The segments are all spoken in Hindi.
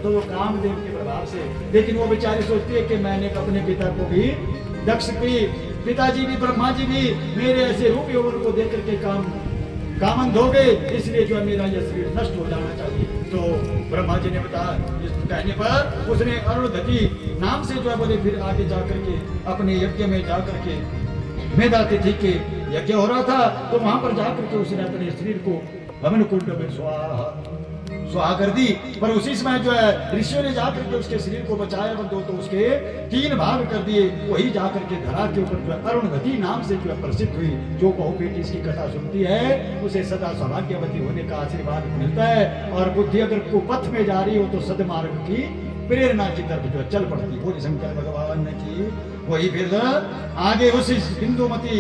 तो वो कामदेव के प्रभाव से। लेकिन वो बेचारी सोचती है कि मैंने अपने पिता को भी, दक्ष की पिताजी भी, ब्रह्मा जी भी मेरे ऐसे रूप यौवन को देख करके कामंद हो गए, इसलिए जो है मेरा यह शरीर नष्ट हो जाना चाहिए। तो ब्रह्मा जी ने बताया, इस कहने पर उसने अरुणधति नाम से जो है बोले फिर आगे जा करके अपने यज्ञ में जा करके मेधातिथि के यज्ञ हो रहा था, तो वहां पर जाकर के उसने अपने शरीर को हवन कुंड में स्वाहा कर दी। पर उसी समय जो है ऋषियों ने जाकर के उसके शरीर को बचाया बंदो, तो उसके 3 भाग कर दिए। वही जाकर के धरा के ऊपर जो है अरुणधति नाम से जो है प्रसिद्ध हुई। जो बहु बेटी इसकी कथा सुनती है उसे सदा सौभाग्यवती होने का आशीर्वाद मिलता है, और बुद्धि अगर कुपथ में जा रही हो तो सदमार्ग की प्रेरणा की तरफ जो है चल पड़ती है। बोले शंकर भगवान की। वही फिर आगे उसी बिंदुमती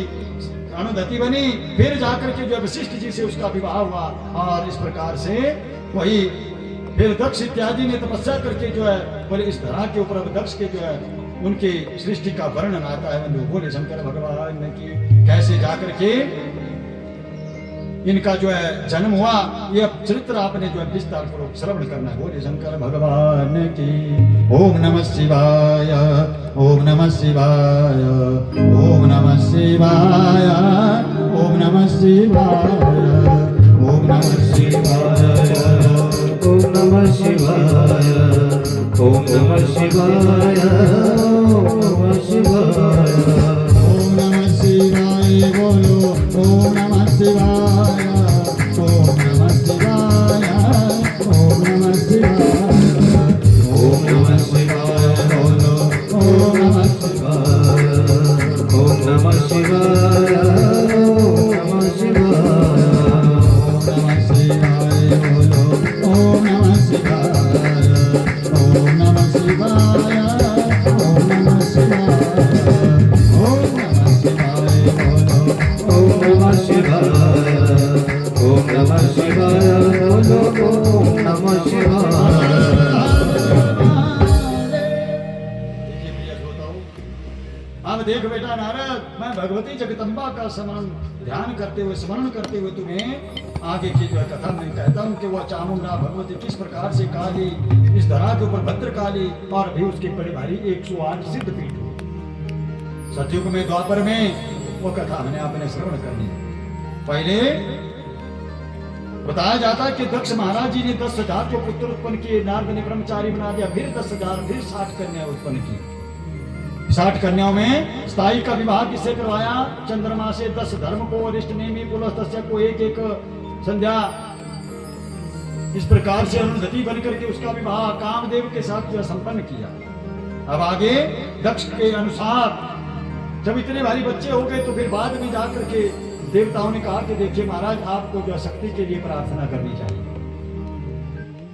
अरुणधति बनी, फिर जाकर के जो है वशिष्ठ जी से उसका विवाह हुआ, और इस प्रकार से वही फिर दक्ष इत्यादि ने तपस्या करके जो है बोले इस धरा के ऊपर अब दक्ष के जो है उनकी सृष्टि का वर्णन आता है बंधु। बोले शंकर भगवान की कैसे जाकर के इनका जो है जन्म हुआ, यह चरित्र आपने जो है विस्तार पूर्वक श्रवण करना है। बोले शंकर भगवान की। ओम नमः शिवाय, ओम नमः शिवाय, ओम नमः शिवाय, ओम नमः शिवाय, ओम नमः शिवाय, ओम नमः शिवाय, ओम नमः शिवाय, ओम नमः शिवाय, ओम नमः शिवाय। बोलो ओम नमः शिवाय, ओम नमः शिवाय, ओम नमः शिवाय, ओम नमः शिवाय, बोलो ओम नमः शिवाय, ओम नमः शिवाय, ओम नमः शिवाय, ओम नमः शिवाय। बोलो ओम नमः शिवाय, ओम नमः शिवाय, ओम नमः शिवाय, ओम नमः शिवाय। बोलो ओम नमः शिवाय, ओम नमः शिवाय, बोलो ओम नमः शिवाय। अब देख बेटा नारद, मैं भगवती जगदम्बा का स्मरण ध्यान करते हुए, स्मरण करते हुए तुम्हें आगे की जो है कथा मैं कहता हूँ कि वह चामुंडा भगवती किस प्रकार से काली इस धरा के ऊपर भद्रकाली और भी उसके बड़ी भारी 108 सिद्ध पीठ हुई। सतयुग में, द्वापर में वो कथा मैंने आपने श्रवण करनी है। पहले बताया जाता है कि दक्ष महाराज जी ने 10,000 को पुत्र उत्पन्न किए, नारद ने ब्रह्मचारी बना दिया, फिर 10,000, फिर 60 कन्या उत्पन्न की। 60 कन्याओं में स्थायी का विवाह किससे करवाया? चंद्रमा से। 10 धर्म को, अरिष्ट नेमी पुलस्त्य को एक एक संध्या इस प्रकार से अरुणधति बन करके उसका विवाह कामदेव के साथ जो संपन्न किया। अब आगे दक्ष के अनुसार जब इतने भारी बच्चे हो गए तो फिर बाद में जाकर के देवताओं ने कहा कि देखिए महाराज, आपको जो शक्ति के लिए प्रार्थना करनी चाहिए।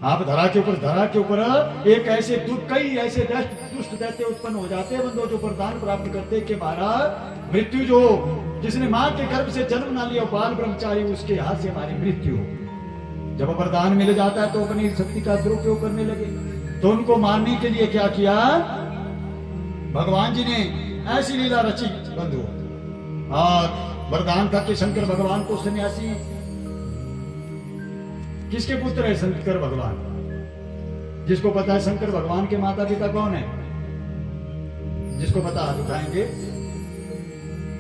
आप धरा के ऊपर एक ऐसे कई ऐसे दुष्ट दैत्य उत्पन्न हो जाते हैं बंदो, जो वरदान प्राप्त करते कि महाराज मृत्यु जो जिसने मां के गर्भ से जन्म ना लिया बाल ब्रह्मचारी, उसके हाथ से हमारी मृत्यु हो। जब वरदान मिल जाता है तो अपनी शक्ति का दुरुपयोग करने लगे। तो उनको मारने के लिए क्या किया? भगवान जी ने ऐसी लीला रची बंधु, और वरदान था कि शंकर भगवान को सन्यासी। किसके पुत्र है शंकर भगवान? जिसको पता है शंकर भगवान के माता पिता कौन है? जिसको पता हाथ उठाएंगे।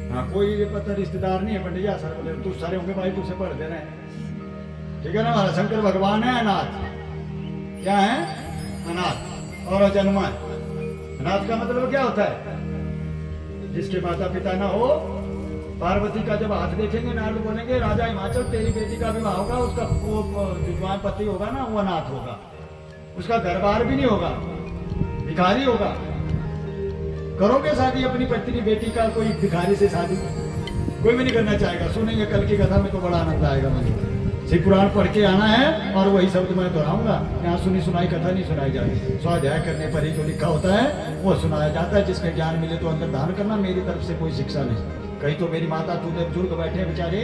हाँ, कोई ये पता रिश्तेदार नहीं है पंडिया सर बोले तू सारे होंगे भाई, तुझसे पढ़ देना है, ठीक है ना? हमारा शंकर भगवान है अनाथ। क्या है? अनाथ और अजन्मा है। अनाथ का मतलब क्या होता है? जिसके माता पिता ना हो। पार्वती का जब हाथ देखेंगे नारद बोलेंगे राजा हिमाचल तेरी बेटी का विवाह होगा, उसका वो विद्वान पति होगा ना, वो अनाथ होगा, उसका घर बार भी नहीं होगा, भिखारी होगा। करोगे शादी अपनी पत्नी बेटी का? कोई भिखारी से शादी कोई भी नहीं करना चाहेगा। सुनेंगे कल की कथा में तो बड़ा आनंद आएगा मुझे। शिव पुराण पढ़ के आना है, और वही शब्द मैं दोहराऊंगा। यहाँ सुनी सुनाई कथा नहीं सुनाई जाती। स्वाध्याय करने पर ही जो लिखा होता है वो सुनाया जाता है। जिसमें ज्ञान मिले तो अंदर धारण करना, मेरी तरफ से कोई शिक्षा नहीं। कहीं तो मेरी माता दूल्हे बुजुर्ग बैठे हैं बेचारे,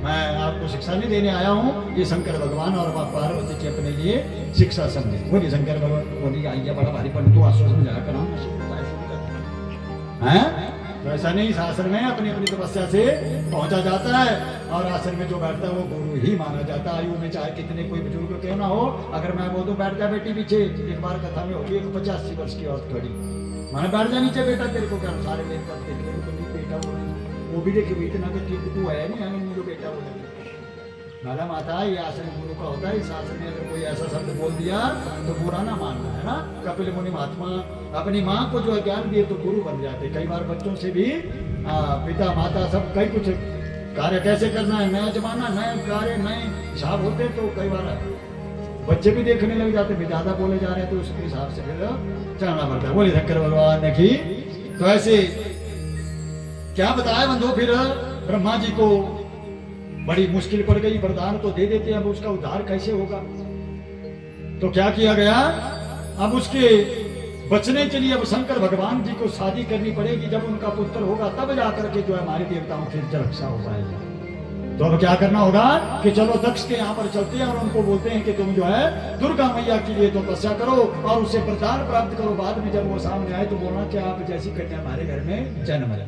मैं आपको शिक्षा नहीं देने आया हूँ। ये शंकर भगवान और पार्वती की अपने लिए शिक्षा समझे। बोलिए शंकर भगवान। बोलिए आइए बड़ा भारी पंडित आश्वासन जाया करा है। तो ऐसा नहीं, इस आसन में अपनी अपनी तपस्या से पहुंचा जाता है और आसन में जो बैठता है वो गुरु ही माना जाता है। आयु में चाहे कितने कोई बुजुर्ग क्यों ना हो, अगर मैं बोल दूं बैठ जा बेटी पीछे, एक बार कथा में होगी एक 85 वर्ष की औरत खड़ी, मैंने बैठ जा नीचे बेटा, तेरे को क्या सारे मेरे करते तेरे को नहीं बेटा बोले, वो भी देखिए इतना कि ठीक तू है नहीं, हमें मुझे बेटा बोले। माला माता ये आसन गुरु का होता है, इस आसन में अगर कोई ऐसा शब्द बोल दिया तो बुरा ना मानना है ना। कपिल मुनि महात्मा अपनी माँ को जो है ज्ञान दिए तो गुरु बन जाते। कई बार बच्चों से भी पिता माता सब कई कुछ कार्य कैसे करना है, नया जमाना नए कार्य नए हिसाब होते, तो कई बार बच्चे भी देखने लग जाते भी ज्यादा बोले जा रहे हैं तो उसके हिसाब से फिर चलना पड़ता है। बोले शंकर भगवान ने की। तो ऐसे क्या बताया बंधु, फिर ब्रह्मा जी को बड़ी मुश्किल पड़ गई, वरदान तो दे देते हैं, अब उसका उद्धार कैसे होगा। तो क्या किया गया, अब उसके बचने के लिए अब शंकर भगवान जी को शादी करनी पड़ेगी। जब उनका पुत्र होगा तब जाकर के जो है हमारे देवताओं की रक्षा हो पाएगी। तो अब क्या करना होगा कि चलो दक्ष के यहाँ पर चलते हैं और उनको बोलते हैं कि तुम जो है दुर्गा मैया के लिए तो तपस्या करो और उससे वरदान प्राप्त करो। बाद में जब वो सामने आए तो बोलना कि आप जैसी कन्या हमारे घर में जन्म ले।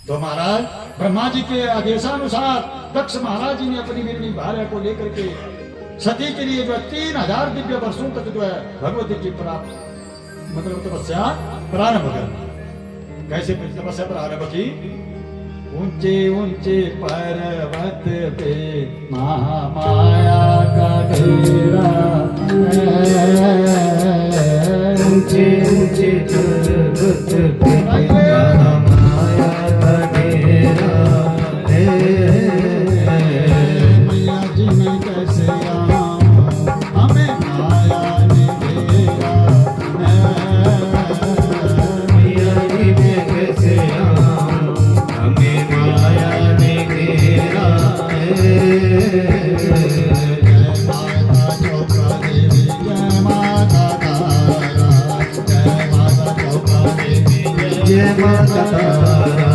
तो महाराज ब्रह्मा जी के आदेशानुसार दक्ष महाराज जी ने अपनी मेरी भार्या को लेकर के सती के लिए जो है 3000 दिव्य वर्षों तक जो है भगवती की प्राप्त मतलब तपस्या प्रारंभ कर। कैसे तपस्या प्रारंभ की, ऊंचे ऊंचे पर्वत पे महामाया का डेरा, ऊंचे ऊंचे पर्वत पे महामाया का डेरा, मैया जी मैं कैसे आऊं, हमें माया ने घेरा, मैया जी मैं कैसे आऊं, हमें माया ने घेरा। जय माता चौका देवी, जय माता तारा, जय माता चौका देवी, जय माता तारा,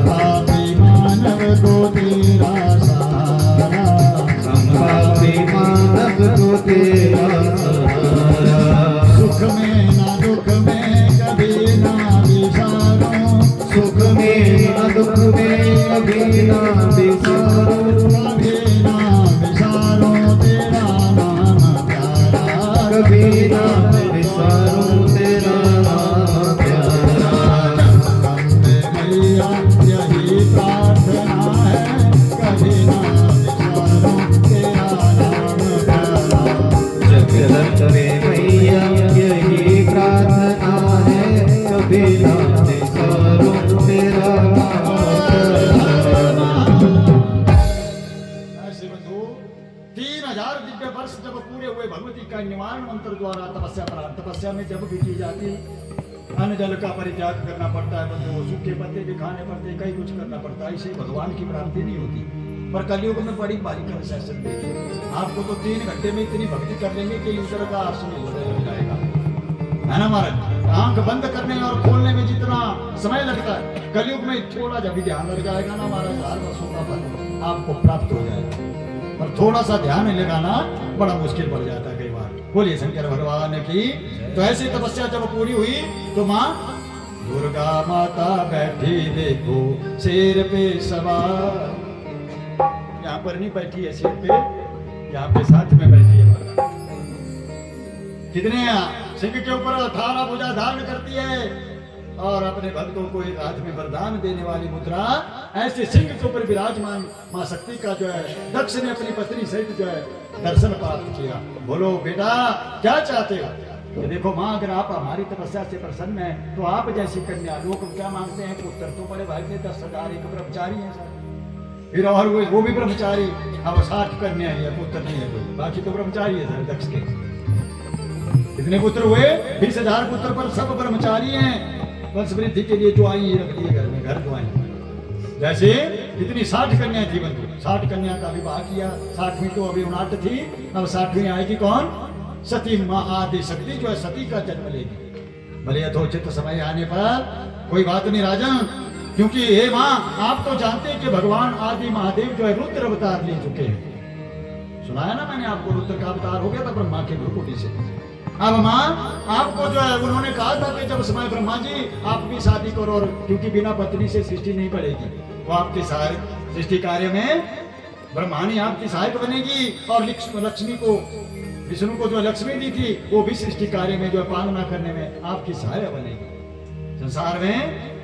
पापी मानव को तेरा सहारा, हम पापी मानव को तेरा सहारा। सुख में ना दुख में कभी ना विचारो, सुख में न दुख में कभी ना बिसारो, कभी ना विचारो तेरा नाम प्यारा, कभी ना बिसारो तेरा नाम प्यारा। अम्बे मैया यही प्रार्थना है, कभी ना विचारो तेरा नाम प्यारा। जगदम्ब मैया यही प्रार्थना है, कभी ना बिसारो तेरा नाम प्यारा। ऐसे बंधु 3000 दिव्य वर्ष जब पूरे हुए भगवती का निवारण मंत्र द्वारा तपस्या में जब भी की जाती, अन्न जल का परित्याग करना पड़ता है बंधु, सूखे पत्ते भी खाने पड़ते, कई कुछ करना पड़ता है, इसे भगवान की प्राप्ति नहीं होती। पर कलयुग में बड़ी भारी कंसेशन देखिए, आपको तो 3 घंटे में इतनी भक्ति कर लेंगे कि ईश्वर का आसन लग जाएगा, है ना महाराज। आंख बंद करने और खोलने में जितना समय लगता है, कलयुग में थोड़ा जब भी ध्यान लग जाएगा ना महाराज, 1000 वर्षों का फल आपको प्राप्त हो जाएगा। पर थोड़ा सा ध्यान लगाना बड़ा मुश्किल पड़ जाता है कई बार। बोलिए शंकर भगवान की। तो ऐसी तपस्या जब पूरी हुई तो माँ दुर्गा माता बैठी देखो शेर पे सवार, यहाँ पर नहीं बैठी है शेर पे, यहाँ पे साथ में बैठी है माता। कितने सिंह के ऊपर 18 भुजा धारण करती है और अपने भक्तों को एक हाथ में वरदान देने वाली मुद्रा, ऐसे सिंह के ऊपर विराजमान मां शक्ति का जो है दक्ष ने अपनी पत्नी सहित जो है दर्शन प्राप्त किया। बोलो बेटा क्या चाहते हो, कि देखो माँ अगर आप हमारी तपस्या से प्रसन्न है तो आप जैसी कन्या, लोग क्या मांगते हैं पुत्र, तो बड़े भाई के 10,000 एक ब्रह्मचारी है सर, फिर और वो भी ब्रह्मचारी, अब 60 कन्या है, पुत्र नहीं है कोई, बाकी तो ब्रह्मचारी है सर दक्ष के। कितने पुत्र हुए, 20,000 पुत्र, पर सब ब्रह्मचारी हैं। वंश वृद्धि के लिए जो आई ये रख दिए घर में, घर जो आई जैसे इतनी 60 कन्या थी बंधु, 60 कन्या का विवाह किया, 60वीं तो अभी 59 थी, अब 60वीं आएगी कौन, सती माँ आदि शक्ति जो है सती का जन्म लेगी। भले यथोचित समय आने पर कोई बात नहीं राजन, क्योंकि हे माँ आप तो जानते हैं कि भगवान आदि महादेव जो है रुद्र अवतार ले चुके हैं। सुनाया ना मैंने आपको, रुद्र का अवतार हो गया था ब्रह्मा के भ्रुकुटी से। अब माँ आपको जो है उन्होंने कहा था कि जब समय ब्रह्मा जी आप भी शादी करो, और क्योंकि बिना पत्नी से सृष्टि नहीं बढ़ेगी, वो आपके सहायक सृष्टि कार्य में ब्रह्माणी आपकी सहायक बनेगी। और लक्ष्मी को, विष्णु को जो लक्ष्मी दी थी वो भी सृष्टि कार्य में जो है पालना करने में आपकी सहायक बनेगी। संसार में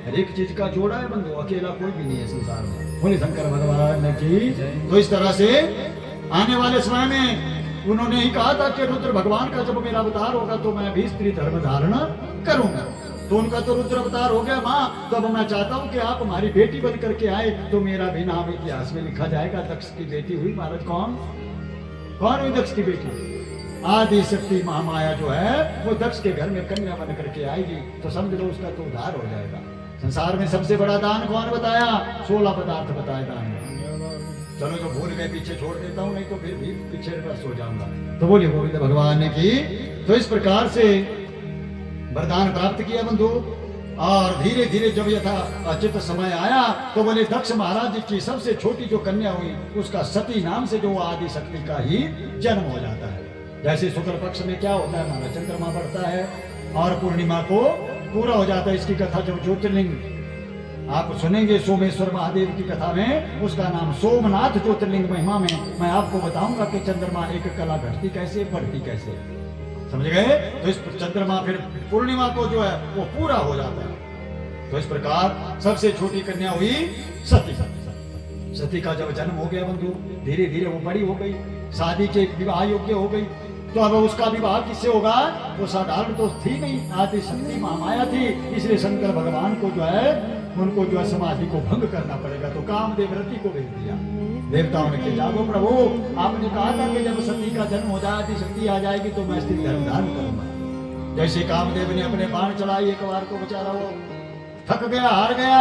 हर एक चीज का जोड़ा है बंधु, अकेला कोई भी नहीं है संसार में। बोले शंकर भगवान की। तो इस तरह से आने वाले समय में उन्होंने ही कहा था कि रुद्र भगवान का जब मेरा अवतार होगा तो मैं भी स्त्री धर्म धारण करूंगा। तो उनका तो रुद्र अवतार हो गया माँ, तो अब मैं चाहता हूँ कि आप हमारी बेटी बन करके आए तो मेरा भी नाम इतिहास में लिखा जाएगा। दक्ष की बेटी हुई महाराज। कौन हुई दक्ष की बेटी? आदि शक्ति महामाया जो है वो दक्ष के घर में कन्या बन करके आएगी, तो समझ लो उसका तो उद्धार हो जाएगा। संसार में सबसे बड़ा दान कौन बताया? 16 पदार्थ बताए दान में। चलो जो भूल गए पीछे छोड़ देता हूँ, नहीं तो फिर भी पीछे बस हो जाऊंगा। तो बोलिए गोविंद भगवान ने की। तो इस प्रकार से वरदान प्राप्त किया बंधु। और धीरे धीरे जब यथा अचित समय आया तो बोले दक्ष महाराज जी की सबसे छोटी जो कन्या हुई उसका सती नाम से जो आदि शक्ति का ही जन्म हो जाता है। जैसे शुक्ल पक्ष में क्या होता है हमारा चंद्रमा बढ़ता है और पूर्णिमा को पूरा हो जाता है। इसकी कथा जब ज्योतिर्लिंग आप सुनेंगे सोमेश्वर महादेव की कथा में, उसका नाम सोमनाथ ज्योतिर्लिंग महिमा में मैं आपको बताऊंगा कि चंद्रमा एक कला घटती कैसे बढ़ती कैसे, समझ गए। तो इस चंद्रमा फिर पूर्णिमा को जो है वो पूरा हो जाता है। तो इस प्रकार सबसे छोटी कन्या हुई सती। सती का जब जन्म हो गया बंधु, धीरे धीरे वो बड़ी हो गई, शादी के विवाह योग्य हो गई। तो अब उसका विवाह किससे होगा? वो साधारण तो थी नहीं, आदि शक्ति महामाया थी। इसलिए शंकर भगवान को जो है उनको जो है समाधि को भंग करना पड़ेगा। तो कामदेव रति को भेज दिया। देवताओं ने कहा जागो प्रभु, आपने कहा था कि जब सती का जन्म हो जाए, आदि शक्ति आ जाएगी तो मैं स्त्री धर्म धारण करूंगा। जैसे कामदेव ने अपने बाण चलाई, एक बार को बेचारा वो थक गया, हार गया।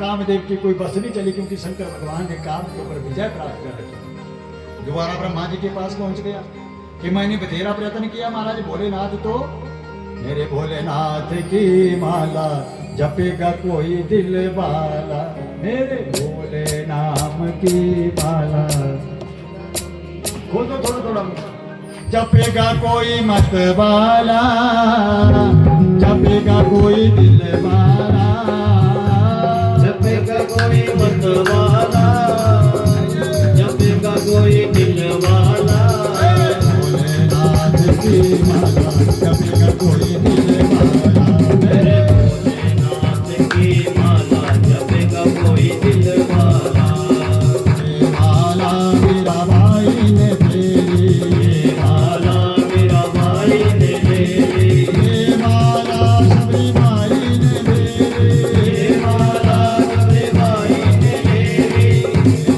कामदेव की कोई बस नहीं चली, क्योंकि शंकर भगवान ने काम के ऊपर विजय प्राप्त कर रखी। दोबारा ब्रह्मा जी के पास पहुंच गया कि मैंने बथेरा प्रयत्न किया महाराज, भोलेनाथ तो मेरे भोलेनाथ की माला जपेगा कोई दिल वाला, मेरे भोले नाम की माला। खोल दो थोड़ा थोड़ा। जपेगा कोई मत वाला, जपेगा कोई दिल वाला, जपेगा कोई मत वाला, जपेगा कोई दिल वाला, भोलेनाथ की माला जपेगा कोई दिल वाला, मेरे भोलेनाथ की माला जपेगा कोई दिल वाला। माला मेरा भाई ने तेरी, माला मेरा भाई ने मेरी, माला सबरी भाई ने मेरी, माला सबरी भाई ने मेरी,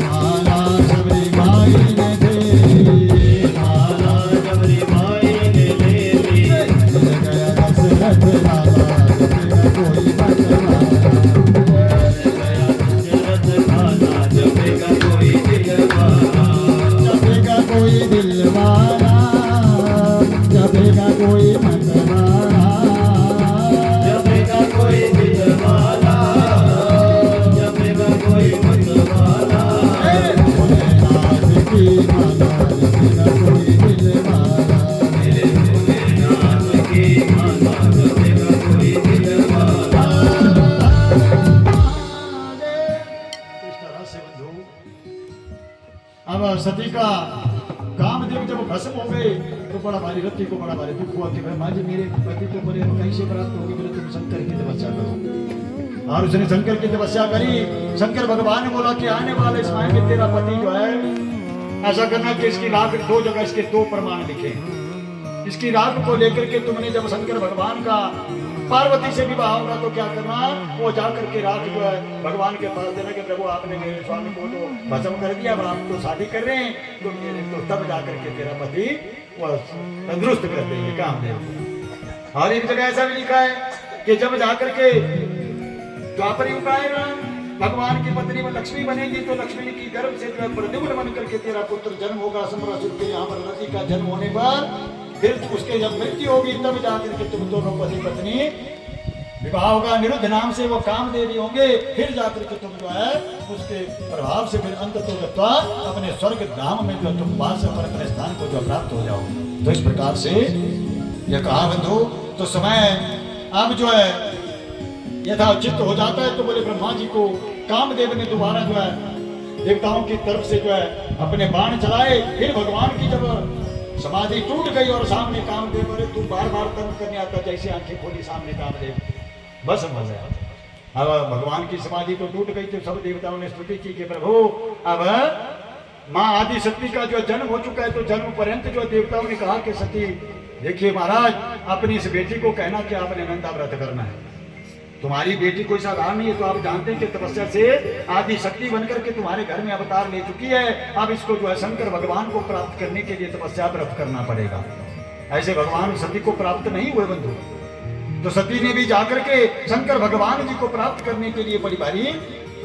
माला सबरी भाई ने तेरी, माला सबरी भाई ने मेरी। गया दशरथ लाला जपेगा कोई मत वाला, दशरथ लाला जपेगा कोई दिल वाला, जपेगा कोई दिल वाला, जपेगा कोई मत वाला, जपेगा कोई दिल वाला, जपेगा कोई मत वाला। भोलेनाथ की माला जपेगा कोई दिल वाला, मेरे भोलेनाथ की माला जपेगा कोई दिल वाला। इस तरह से बंधु अब सती का कामदेव जब भस्म हो गए तो बड़ा भारी रति को बड़ा भारी दुख हुआ कि ब्रह्मा जी मेरे पति को बड़े कहीं से प्राप्त होगी, बोले तुम शंकर की तपस्या करो। और उसने शंकर की तपस्या करी। शंकर भगवान ने बोला कि आने वाले समय में तेरा पति जो है ऐसा करना कि इसकी राख दो जगह इसके दो प्रमाण लिखे। इसकी राख को लेकर के तुमने जब शंकर भगवान का पार्वती से विवाह होगा तो क्या करना, वो जाकर के राख जो है भगवान के पास देना कि प्रभु आपने मेरे स्वामी को तो भस्म कर दिया, अब आप तो शादी कर रहे हैं तो तब जाकर के तेरा पति वो तंदुरुस्त कर देंगे कामदेव। और एक जगह ऐसा भी लिखा है कि जब जाकर के द्वापर युग आएगा, भगवान की पत्नी में लक्ष्मी बनेगी तो लक्ष्मी की गर्भ से जो है प्रद्युम्न बन करके तेरा पुत्र जन्म होगा। समरासुर के यहाँ पर रति का जन्म होने पर फिर उसके जब मृत्यु होगी तब जाकर के तुम दोनों पति पत्नी विवाह होगा। निरुद्ध नाम से वो कामदेवी होंगे, फिर जाकर के तुम जो है उसके प्रभाव से फिर अंततोगत्वा अपने स्वर्ग धाम में जो तुम वास पर अपने स्थान को जो प्राप्त हो जाओगे। तो इस प्रकार से ये कहा बंधु। तो समय अब जो है यथाचित हो जाता है। तो बोले ब्रह्मा जी को कामदेव ने दोबारा जो है देवताओं की तरफ से जो है अपने बाण चलाए। फिर भगवान की जब समाधि टूट गई और सामने कामदेव, बोले तू बार बार कर्म करने आता, जैसे आंखें खोली सामने कामदेव बस मर गया। अब भगवान की समाधि तो टूट गई। तो सब देवताओं ने स्तुति की कि प्रभु अब माँ आदि शक्ति का जो जन्म हो चुका है। तो जन्म पर्यंत जो देवताओं ने कहा कि सती देखिए महाराज, अपनी इस बेटी को कहना कि आपने नंदा व्रत करना है। तुम्हारी बेटी कोई साधारण नहीं है। तो आप जानते हैं कि तपस्या से आदि शक्ति बनकर के तुम्हारे घर में अवतार ले चुकी है। अब इसको जो है शंकर भगवान को प्राप्त करने के लिए तपस्या व्रत करना पड़ेगा। ऐसे भगवान सती को प्राप्त नहीं हुए बंधु। तो सती ने भी जाकर के शंकर भगवान जी को प्राप्त करने के लिए बड़ी भारी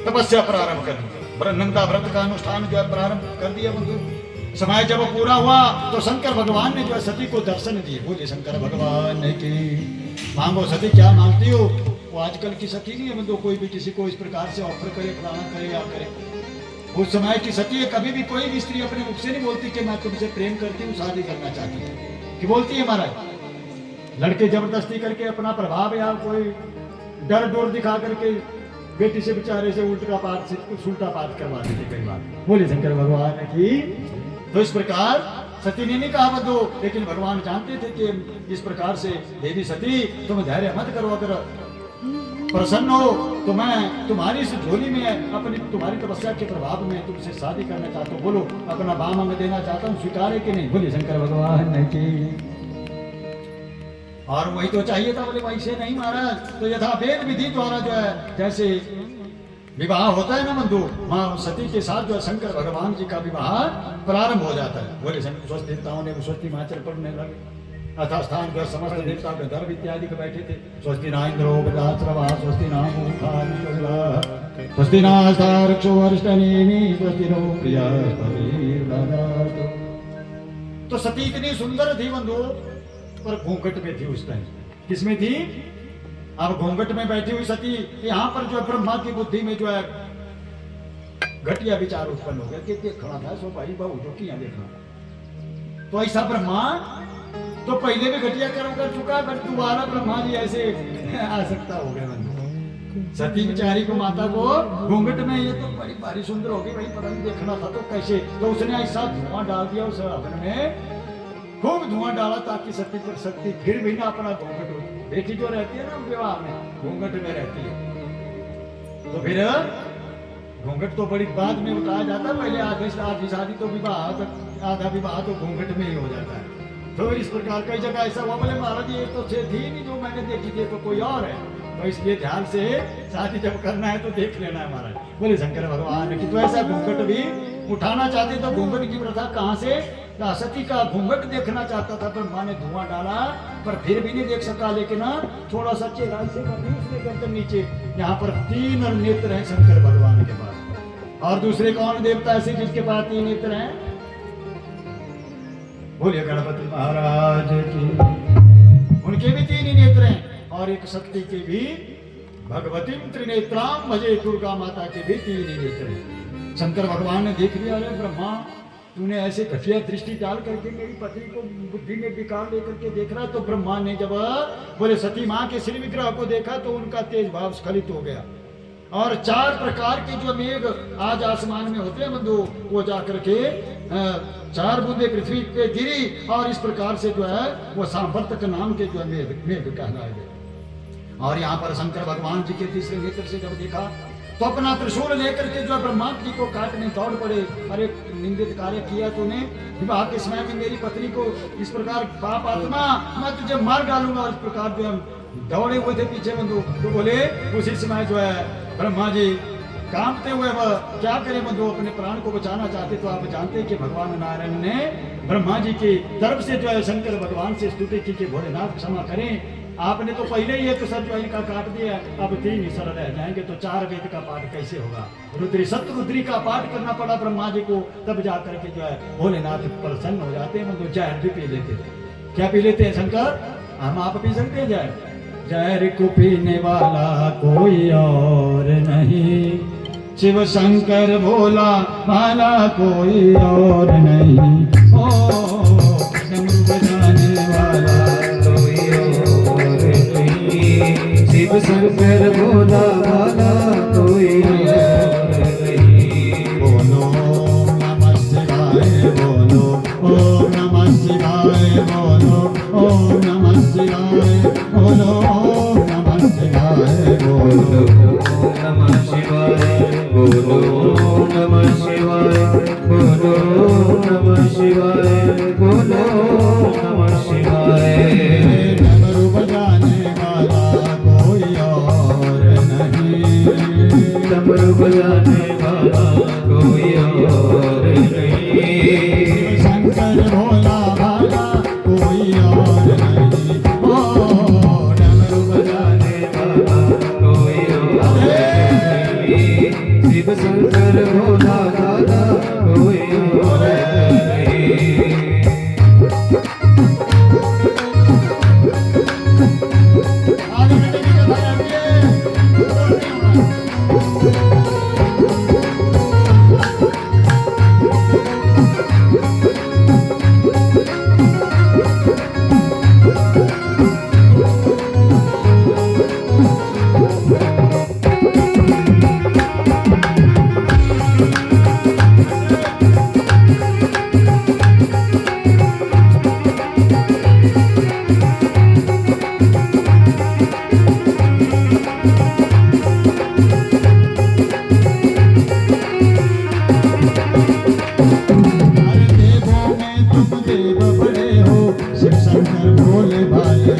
तपस्या प्रारंभ कर दी। नंदा व्रत का अनुष्ठान जो है प्रारंभ कर दिया बंधु। समय जब पूरा हुआ तो शंकर भगवान ने जो है सती को दर्शन दिए। बोले शंकर भगवान की मांगो सती, क्या मांगती हो? वो आजकल की सती नहीं है बंधु, कोई भी किसी को इस प्रकार से ऑफर करे, फलाना करे या करे। उस समय की सती है, कभी भी कोई भी स्त्री अपने मुख से नहीं बोलती कि मैं तुमसे प्रेम करती हूँ, शादी करना चाहती हूँ। कि बोलती है महाराज, लड़के जबरदस्ती करके अपना प्रभाव या कोई डर डोर दिखा करके बेटी से बेचारे से उल्टा पाठ से उल्टा पाठ करवा देते कई बार। बोले शंकर भगवान की। तो इस प्रकार सती ने नहीं कहा बंधु, लेकिन भगवान जानते थे कि इस प्रकार से देवी सती तुम धैर्य मत करो, अगर प्रसन्न हो तो मैं तुम्हारी इस झोली में अपनी तुम्हारी तपस्या के प्रभाव में तुमसे शादी करना चाहता हूँ। बोलो अपना बाम अंग देना चाहता हूँ, स्वीकार है कि नहीं? बोले शंकर भगवान की। और वही तो चाहिए था। बोले वैसे नहीं महाराज, तो यथा वेद विधि द्वारा जो है जैसे विवाह होता है ना बंधु, माँ सती के साथ जो है शंकर भगवान जी का विवाह प्रारंभ हो जाता है। बोले स्वस्ति देवताओं ने स्वस्ति माचर पढ़ने लगे। अथास्थान जो समस्त देवता गर्भ इत्यादि के बैठे थे। स्वस्ति ना इंद्रो बृहस्पति, स्वस्ति ना मूर्धा, स्वस्ति ना सारक्षो अरिष्टनेमि, स्वस्ति नो बृहस्पति। तो सती इतनी सुंदर थी बंधु, पर घूंघट में थी उस टाइम। किसमें थी? अब घूंघट में बैठी हुई सती, यहाँ पर जो ब्रह्मा की बुद्धि में जो है घटिया विचार उत्पन्न हो गया कि देखना था सो भाई बहु जो किया देखना। तो ऐसा ब्रह्मा तो पहले भी घटिया कर्म कर चुका, बट दोबारा ब्रह्मा जी ऐसे आसक्ता हो गए बंधु। सती बिचारी को माता को घूंघट में, ये तो बड़ी भारी सुंदर होगी भाई, पता नहीं देखना था तो कैसे। तो उसने ऐसा धुआं डाल दिया उस हवन में, खूब धुआं डाला ताकि सती पर शक्ति फिर भी ना अपना घूंघट हो। बेटी जो रहती है ना विवाह में घूंघट में रहती है, तो फिर घूंघट तो बड़ी बाद में उठाया जाता है। पहले आधी शादी तो विवाह, आधा विवाह तो घूंघट में ही हो जाता है। तो इस प्रकार कई जगह ऐसा हुआ। बोले महाराज ये तो थी नहीं जो मैंने देखी थी, तो कोई और है। तो इसलिए ध्यान से शादी जब करना है तो देख लेना है महाराज। बोले शंकर भगवान की। तो ऐसा घूंघट भी उठाना चाहते तो घूंघट की प्रथा कहाँ से? सती का घूंघट देखना चाहता था, ब्रह्मा ने धुआं डाला पर फिर भी नहीं देख सका। लेकिन थोड़ा सा चेहरा से उसने गर्दन नीचे, यहाँ पर 3 नेत्र हैं शंकर भगवान के पास। और दूसरे कौन देवता ऐसे जिसके पास 3 नेत्र हैं? बोलिए गणपति महाराज की। उनके भी 3 ही नेत्र हैं। और एक शक्ति के भी भगवती त्रिनेत्राम भजे, दुर्गा माता के भी 3 ही नेत्र हैं। शंकर भगवान ने देख लिया, अरे ब्रह्मा तूने ऐसे घटिया दृष्टि डाल करके मेरी पत्नी को बुद्धि में विकार लेकर के देख रहा। तो ब्रह्मा ने जब बोले सती माँ के श्री विग्रह को देखा तो उनका तेज भाव स्खलित हो गया। और 4 प्रकार के जो मेघ आज आसमान में होते हैं बंधु, वो जाकर के 4 बूंदे पृथ्वी पे गिरी और इस प्रकार से जो है वो सांवर्तक नाम के जो मेघ कहलाए गए। और यहाँ पर शंकर भगवान जी के तीसरे नेत्र से जब देखा तो अपना त्रिशूल लेकर के जो ब्रह्मा जी को काटने दौड़ पड़े। अरे निंदित कार्य किया तूने, विवाह के समय में मेरी पत्नी को इस प्रकार, पाप आत्मा मैं तुझे मार डालूंगा। और इस प्रकार जो हम दौड़े हुए थे पीछे बंधु। तो बोले उसी समय जो है ब्रह्मा जी कांपते हुए वह क्या करे बंधु, अपने प्राण को बचाना चाहते। तो आप जानते हैं कि भगवान नारायण ने ब्रह्मा जी की तरफ से जो है शंकर भगवान से स्तुति की कि भोलेनाथ क्षमा करें, आपने तो पहले ही एक सर जो इनका काट दिया, अब 3 ही सर रह जाएंगे तो 4 वेद का पाठ कैसे होगा। रुद्री सतरुद्री का पाठ करना पड़ा ब्रह्मा जी को, तब जाकर के जो है भोलेनाथ प्रसन्न हो जाते हैं। तो जहर भी पी लेते थे। क्या पी लेते हैं शंकर? हम आप पी सकते हैं जहर? जहर को पीने वाला कोई और नहीं, शिव शंकर भोला भाला कोई और नहीं। ओ डमरू बजाने वाला शिव शंकर भोला भाला कोई और नहीं। बोलो नमः शिवाय, बोलो ओम नमः शिवाय, बोलो ओम नमः शिवाय, बोलो ओम नमः शिवाय, बोलो नमः शिवाय, बोलो नमः शिवाय, बोलो नमः शिवाय, बोलो नमः शिवाय। डमरू बजाने वाला कोई और नहीं, डमरू बजाने वाला कोई और नहीं। शंकर भोला भाला कोई और नहीं, ओ डमरू बजाने वाला कोई और नहीं। शिव शंकर भोला भाला कोई और नहीं। आगे बेटे की कथा रहती है। अरे देवों में तुम देव बड़े हो, शिव शंकर भोले भाले,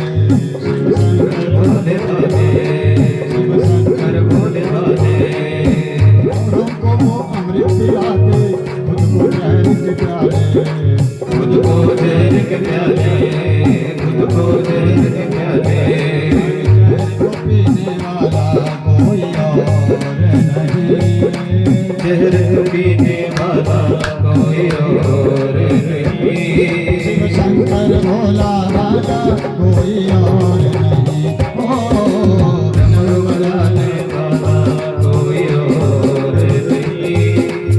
शिव शंकर भोले भाले, शिव शंकर भोले भाले। औरों को वो अमृत पिलाते, खुद को जहर के प्याले, खुद को जहर के प्याले, खुद को जहर के प्याले। जहर को पीने वाला कोई और नहीं, जहर पीने वाला कोई और नहीं। शिव शंकर भोला भाला कोई और नहीं, ओ डमरू बजाने वाला कोई और नहीं।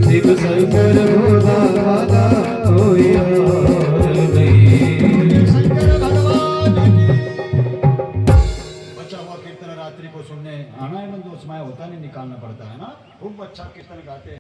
शिव शंकर भोला भाला कोई और नहीं। शंकर भगवान की। बचा हुआ कीर्तन रात्रि को सुनने आना है, बंदो समय होता नहीं, निकालना पड़ता है ना। खूब अच्छा कीर्तन गाते हैं।